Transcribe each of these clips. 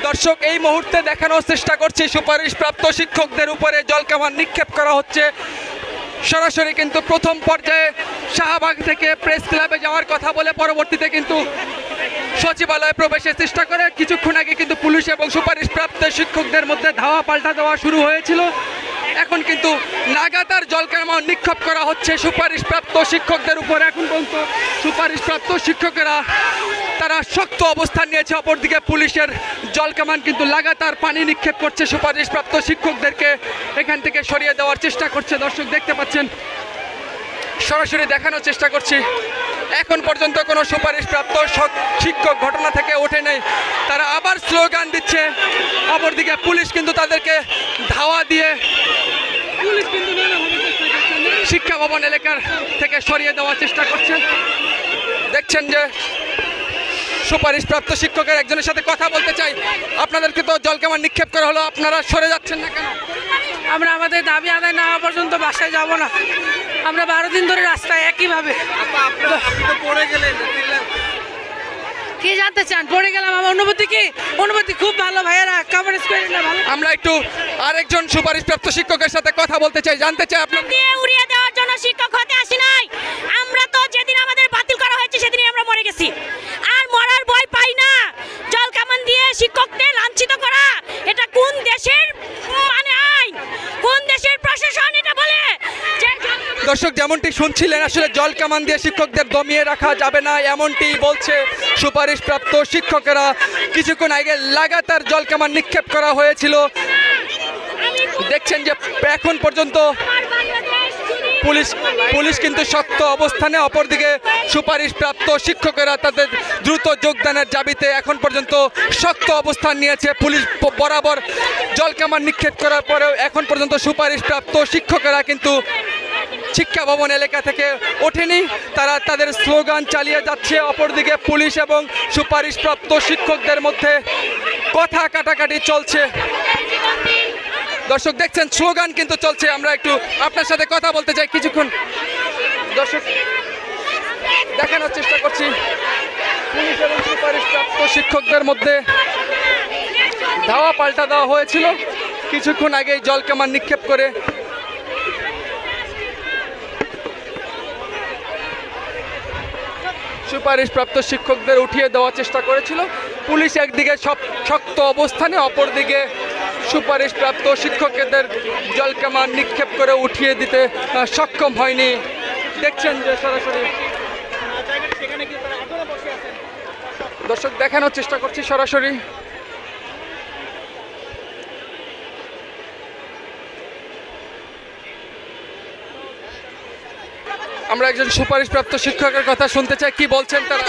দর্শক এই মুহূর্তে দেখানোর চেষ্টা করছি সুপারিশপ্রাপ্ত শিক্ষকদের উপরে জলকামান নিক্ষেপ করা হচ্ছে। সরাসরি কিন্তু প্রথম পর্যায়ে শাহবাগ থেকে প্রেস ক্লাবে যাওয়ার কথা বলে পরবর্তীতে কিন্তু সচিবালয়ে প্রবেশের চেষ্টা করে। কিছুক্ষণ আগে কিন্তু পুলিশ এবং সুপারিশপ্রাপ্ত শিক্ষকদের মধ্যে ধাওয়া পাল্টা দেওয়া শুরু হয়েছিল। এখন কিন্তু লাগাতার জলকামান নিক্ষেপ করা হচ্ছে সুপারিশপ্রাপ্ত শিক্ষকদের উপর। এখন পর্যন্ত সুপারিশপ্রাপ্ত শিক্ষকেরা তারা শক্ত অবস্থান নিয়েছে, অপরদিকে পুলিশের জলকামান কিন্তু লাগাতার পানি নিক্ষেপ করছে সুপারিশপ্রাপ্ত শিক্ষকদেরকে এখান থেকে সরিয়ে দেওয়ার চেষ্টা করছে। দর্শক দেখতে পাচ্ছেন, সরাসরি দেখানোর চেষ্টা করছি। এখন পর্যন্ত কোনো সুপারিশপ্রাপ্ত শিক্ষক ঘটনা থেকে ওঠে নেই, তারা আবার স্লোগান দিচ্ছে। অপরদিকে পুলিশ কিন্তু তাদেরকে ধাওয়া দিয়ে শিক্ষা ভবন এলাকার থেকে সরিয়ে দেওয়ার চেষ্টা করছে। দেখছেন যে সুপারিশপ্রাপ্ত শিক্ষকের একজনের সাথে কথা বলতে চাই। আপনাদেরকে তো জলকামান নিক্ষেপ করা হলো, আপনারা সরে যাচ্ছেন না কেন? আমরা আমাদের দাবি আদায় না হওয়া পর্যন্ত বাসায় যাব না। আমরা 12 দিন ধরে রাস্তায় একইভাবে। কি জানতে চান? পড়ে গেলাম, আমার অনুভূতি কি? অনুভূতি খুব ভালো ভাইয়েরা, কভারেজ করে না ভালো। আমরা একটু আরেকজন সুপারিশপ্রাপ্ত শিক্ষকের সাথে কথা বলতে চাই, জানতে চাই আপনার দিয়ে উড়িয়ে দেওয়ার জন্য শিক্ষক হতে আসি নাই। আমরা তো যেদিন আমাদের বাতিল করা হয়েছে সেদিনই আমরা মরে গেছি, আর মরার ভয় পাই না। জলকামান দিয়ে শিক্ষকদের লাঞ্ছিত করা, এটা কোন দেশের মানে আইন, কোন দেশের প্রশাসন এটা বলে? দর্শক যেমনটি শুনছিলেন, আসলে জলকামান দিয়ে শিক্ষকদের দমিয়ে রাখা যাবে না এমনটি বলছে সুপারিশপ্রাপ্ত শিক্ষকেরা। কিছুক্ষণ আগে লাগাতার জলকামান নিক্ষেপ করা হয়েছিল। দেখছেন যে এখন পর্যন্ত পুলিশ কিন্তু শক্ত অবস্থানে, অপরদিকে সুপারিশপ্রাপ্ত শিক্ষকেরা তাদের দ্রুত যোগদানের দাবিতে এখন পর্যন্ত শক্ত অবস্থান নিয়েছে। পুলিশ বরাবর জলকামান নিক্ষেপ করার পরেও এখন পর্যন্ত সুপারিশপ্রাপ্ত শিক্ষকেরা কিন্তু শিক্ষা ভবন এলাকা থেকে ওঠেনি, তারা তাদের স্লোগান চালিয়ে যাচ্ছে। অপরদিকে পুলিশ এবং সুপারিশপ্রাপ্ত শিক্ষকদের মধ্যে কথা কাটাকাটি চলছে। দর্শক দেখছেন স্লোগান কিন্তু চলছে। আমরা একটু আপনার সাথে কথা বলতে চাই কিছুক্ষণ। দর্শক দেখানোর চেষ্টা করছি, পুলিশ এবং সুপারিশপ্রাপ্ত শিক্ষকদের মধ্যে ধাওয়া পাল্টা দেওয়া হয়েছিল কিছুক্ষণ আগেই জলকামান নিক্ষেপ করে। সুপারিশপ্রাপ্ত শিক্ষকদের উঠিয়ে দেওয়ার চেষ্টা করেছিল পুলিশ একদিকে শক্ত অবস্থানে, অপরদিকে সুপারিশপ্রাপ্ত শিক্ষকদের জলকামান নিক্ষেপ করে উঠিয়ে দিতে সক্ষম হয়নি। দেখছেন যে সরাসরি দর্শক দেখানোর চেষ্টা করছি সরাসরি। আমরা একজন সুপারিশপ্রাপ্ত শিক্ষকের কথা শুনতে চাই, কি বলছেন তারা?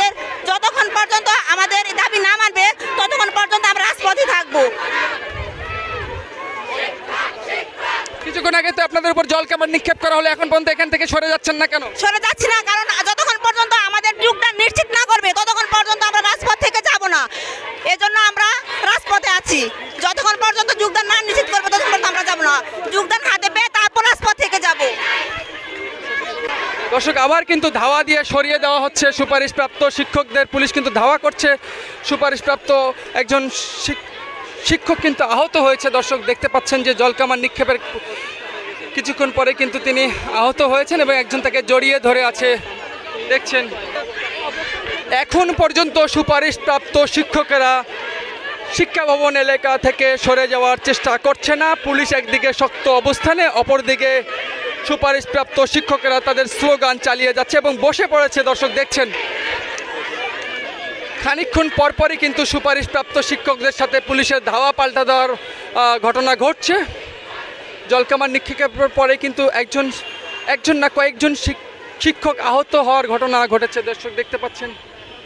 যতক্ষণ পর্যন্ত আমাদের দাবি না মানবে ততক্ষণ পর্যন্ত আমরা রাজপথে থাকবো। কিছুক্ষণ আগে তো আপনাদের উপর জলকামান নিক্ষেপ করা হলো, এখন পর্যন্ত এখান থেকে সরে যাচ্ছেন না কেন? সরে যাচ্ছি না কারণ যতক্ষণ পর্যন্ত আমাদের যোগদান নিশ্চিত না করবে ততক্ষণ পর্যন্ত আমরা রাজপথ থেকে যাব না। এজন্য আমরা রাজপথে আছি। যতক্ষণ পর্যন্ত যোগদান না নিশ্চিত করবে ততক্ষণ পর্যন্ত আমরা যাব না। যোগদান হাতে পেয়ে তারপর রাজপথ থেকে যাব। দর্শক আবার কিন্তু ধাওয়া দিয়ে সরিয়ে দেওয়া হচ্ছে সুপারিশপ্রাপ্ত শিক্ষকদের। পুলিশ কিন্তু ধাওয়া করছে। সুপারিশপ্রাপ্ত একজন শিক্ষক কিন্তু আহত হয়েছে। দর্শক দেখতে পাচ্ছেন যে জলকামান নিক্ষেপের কিছুক্ষণ পরে কিন্তু তিনি আহত হয়েছেন এবং একজন তাকে জড়িয়ে ধরে আছে। দেখছেন এখন পর্যন্ত সুপারিশপ্রাপ্ত শিক্ষকেরা শিক্ষা ভবন এলাকা থেকে সরে যাওয়ার চেষ্টা করছে না। পুলিশ একদিকে শক্ত অবস্থানে, অপরদিকে সুপারিশপ্রাপ্ত শিক্ষকেরা তাদের স্লোগান চালিয়ে যাচ্ছে এবং বসে পড়েছে। দর্শক দেখছেন খানিকক্ষণ পরপরই কিন্তু সুপারিশপ্রাপ্ত শিক্ষকদের সাথে পুলিশের ধাওয়া পাল্টা দেওয়ার ঘটনা ঘটছে। জলকামান নিক্ষেপের পরে কিন্তু একজন না কয়েকজন শিক্ষক আহত হওয়ার ঘটনা ঘটেছে। দর্শক দেখতে পাচ্ছেন।